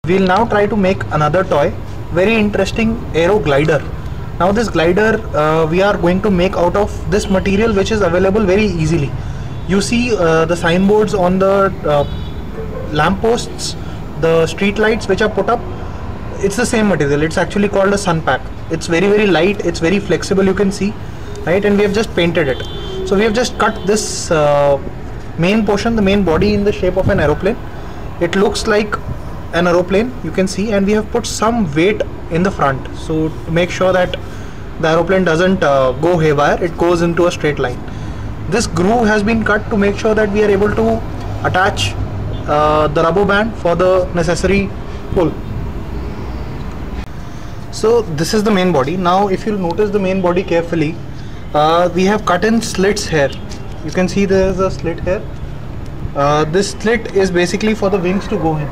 We'll now try to make another toy, very interesting aero glider. Now this glider we are going to make out of this material which is available very easily. You see the signboards on the lampposts, the street lights which are put up, it's the same material. It's actually called a sun pack. It's very light, it's very flexible, you can see, right? And we have just painted it. So we have just cut this main portion, the main body, in the shape of an aeroplane. It looks like an aeroplane, you can see, and we have put some weight in the front, so to make sure that the aeroplane doesn't go haywire, it goes into a straight line. This groove has been cut to make sure that we are able to attach the rubber band for the necessary pull. So this is the main body. Now if you'll notice the main body carefully, we have cut in slits here. You can see there is a slit here. This slit is basically for the wings to go in.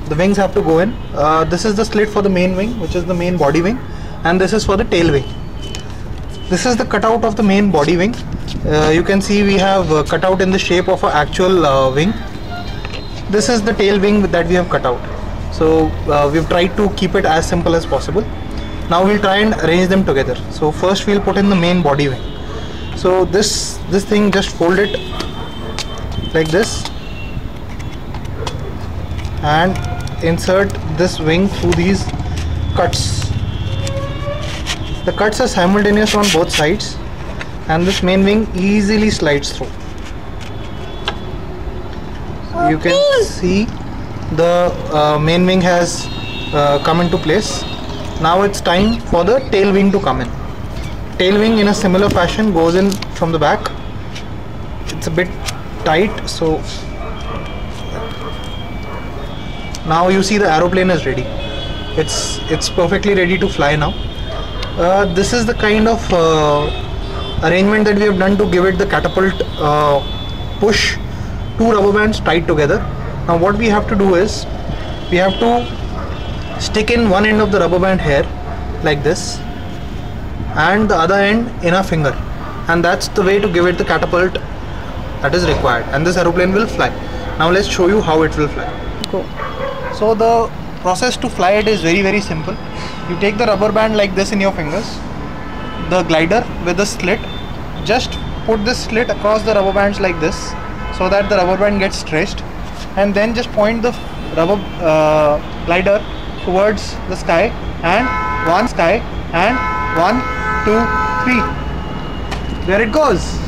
The wings have to go in. This is the slit for the main wing, which is the main body wing, and this is for the tail wing. This is the cutout of the main body wing. You can see we have cut out in the shape of an actual wing. This is the tail wing that we have cut out. So we've tried to keep it as simple as possible. Now we'll try and arrange them together. So first we'll put in the main body wing. So this thing, just fold it like this and insert this wing through these cuts. The cuts are simultaneous on both sides, and this main wing easily slides through. You can see the main wing has come into place. Now it's time for the tail wing to come in. Tail wing in a similar fashion goes in from the back. It's a bit tight, so now you see the aeroplane is ready. It's perfectly ready to fly now. This is the kind of arrangement that we have done to give it the catapult push. Two rubber bands tied together. Now what we have to do is, we have to stick in one end of the rubber band here like this, and the other end in our finger, and that's the way to give it the catapult that is required, and this aeroplane will fly. Now let's show you how it will fly. Go. So the process to fly it is very simple. You take the rubber band like this in your fingers, the glider with the slit, just put this slit across the rubber bands like this so that the rubber band gets stretched, and then just point the rubber glider towards the sky, and 1, 2, 3, there it goes.